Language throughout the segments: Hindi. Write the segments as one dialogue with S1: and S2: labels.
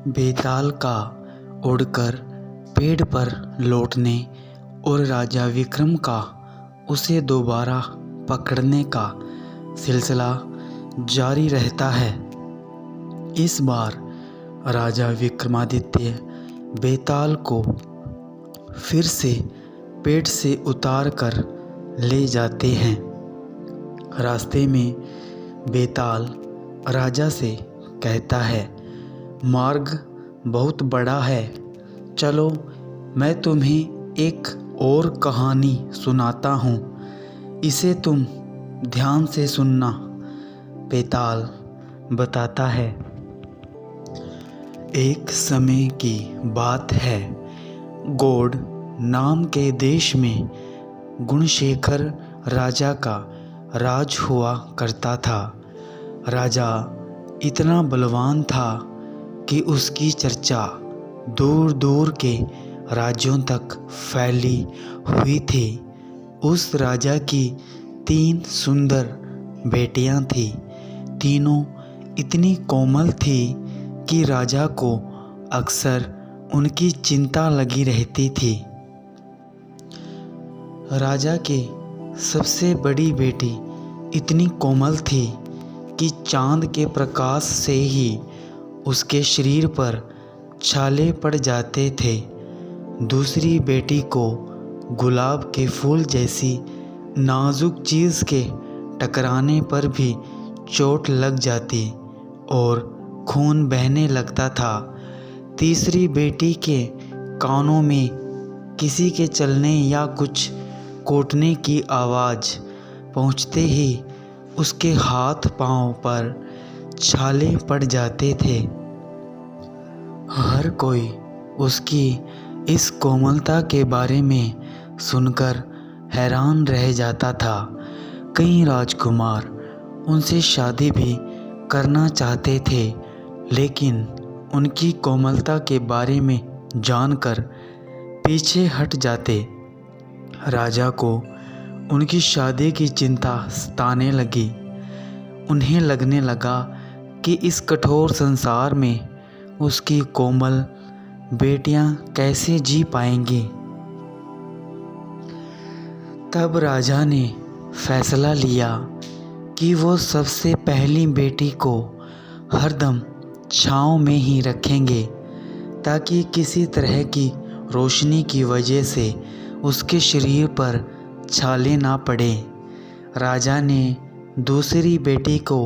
S1: बेताल का उड़कर पेड़ पर लौटने और राजा विक्रम का उसे दोबारा पकड़ने का सिलसिला जारी रहता है। इस बार राजा विक्रमादित्य बेताल को फिर से पेड़ से उतार कर ले जाते हैं। रास्ते में बेताल राजा से कहता है, मार्ग बहुत बड़ा है, चलो मैं तुम्हें एक और कहानी सुनाता हूँ, इसे तुम ध्यान से सुनना। बेताल बताता है, एक समय की बात है, गौड़ नाम के देश में गुणशेखर राजा का राज हुआ करता था। राजा इतना बलवान था कि उसकी चर्चा दूर दूर के राज्यों तक फैली हुई थी। उस राजा की 3 सुंदर बेटियां थीं। तीनों इतनी कोमल थी कि राजा को अक्सर उनकी चिंता लगी रहती थी। राजा की सबसे बड़ी बेटी इतनी कोमल थी कि चांद के प्रकाश से ही उसके शरीर पर छाले पड़ जाते थे। दूसरी बेटी को गुलाब के फूल जैसी नाजुक चीज़ के टकराने पर भी चोट लग जाती और खून बहने लगता था। तीसरी बेटी के कानों में किसी के चलने या कुछ कूटने की आवाज़ पहुँचते ही उसके हाथ पांव पर छाले पड़ जाते थे। हर कोई उसकी इस कोमलता के बारे में सुनकर हैरान रह जाता था। कई राजकुमार उनसे शादी भी करना चाहते थे, लेकिन उनकी कोमलता के बारे में जानकर पीछे हट जाते। राजा को उनकी शादी की चिंता सताने लगी। उन्हें लगने लगा कि इस कठोर संसार में उसकी कोमल बेटियां कैसे जी पाएंगी। तब राजा ने फैसला लिया कि वो सबसे पहली बेटी को हरदम छांव में ही रखेंगे, ताकि किसी तरह की रोशनी की वजह से उसके शरीर पर छाले ना पड़े। राजा ने दूसरी बेटी को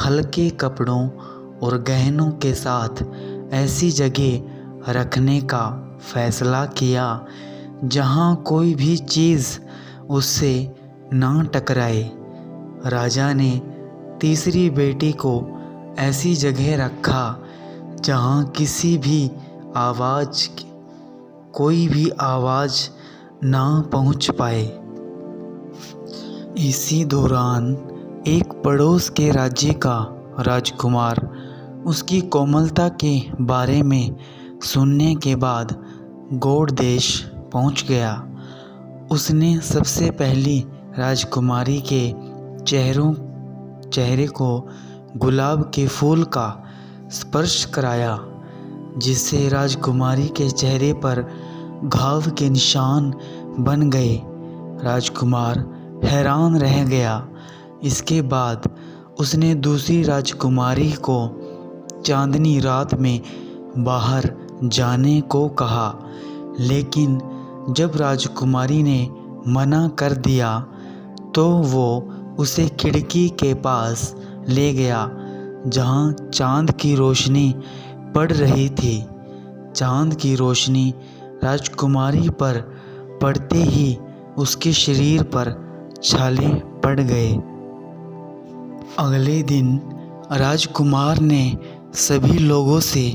S1: हल्के कपड़ों और गहनों के साथ ऐसी जगह रखने का फैसला किया जहां कोई भी चीज़ उससे ना टकराए। राजा ने तीसरी बेटी को ऐसी जगह रखा जहां कोई भी आवाज़ ना पहुंच पाए। इसी दौरान एक पड़ोस के राज्य का राजकुमार उसकी कोमलता के बारे में सुनने के बाद गौड़ देश पहुंच गया। उसने सबसे पहली राजकुमारी के चेहरे को गुलाब के फूल का स्पर्श कराया, जिससे राजकुमारी के चेहरे पर घाव के निशान बन गए। राजकुमार हैरान रह गया। इसके बाद उसने दूसरी राजकुमारी को चांदनी रात में बाहर जाने को कहा, लेकिन जब राजकुमारी ने मना कर दिया तो वो उसे खिड़की के पास ले गया जहां चांद की रोशनी पड़ रही थी। चांद की रोशनी राजकुमारी पर पड़ते ही उसके शरीर पर छाले पड़ गए। अगले दिन राजकुमार ने सभी लोगों से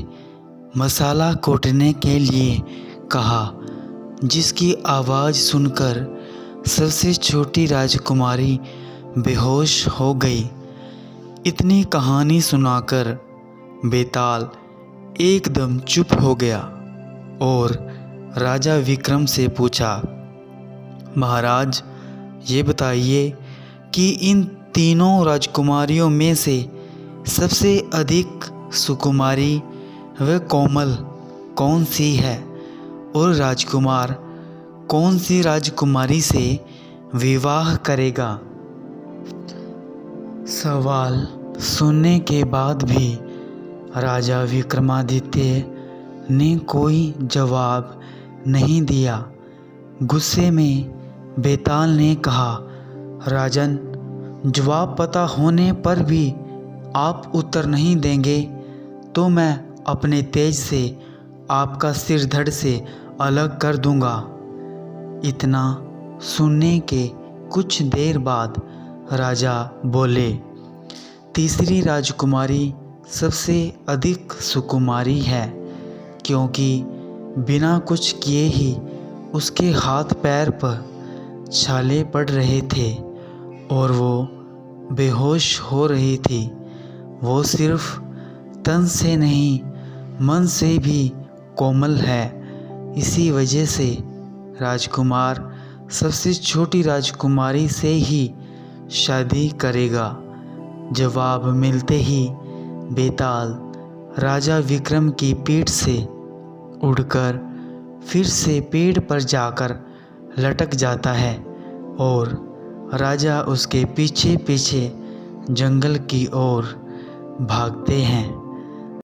S1: मसाला कूटने के लिए कहा, जिसकी आवाज़ सुनकर सबसे छोटी राजकुमारी बेहोश हो गई। इतनी कहानी सुनाकर बेताल एकदम चुप हो गया और राजा विक्रम से पूछा, महाराज ये बताइए कि इन तीनों राजकुमारियों में से सबसे अधिक सुकुमारी वह कोमल कौन सी है और राजकुमार कौन सी राजकुमारी से विवाह करेगा। सवाल सुनने के बाद भी राजा विक्रमादित्य ने कोई जवाब नहीं दिया। गुस्से में बेताल ने कहा, राजन, जवाब पता होने पर भी आप उत्तर नहीं देंगे तो मैं अपने तेज से आपका सिर धड़ से अलग कर दूंगा। इतना सुनने के कुछ देर बाद राजा बोले, तीसरी राजकुमारी सबसे अधिक सुकुमारी है, क्योंकि बिना कुछ किए ही उसके हाथ पैर पर छाले पड़ रहे थे और वो बेहोश हो रही थी। वो सिर्फ तन से नहीं मन से भी कोमल है। इसी वजह से राजकुमार सबसे छोटी राजकुमारी से ही शादी करेगा। जवाब मिलते ही बेताल राजा विक्रम की पीठ से उड़कर फिर से पेड़ पर जाकर लटक जाता है और राजा उसके पीछे पीछे जंगल की ओर भागते हैं।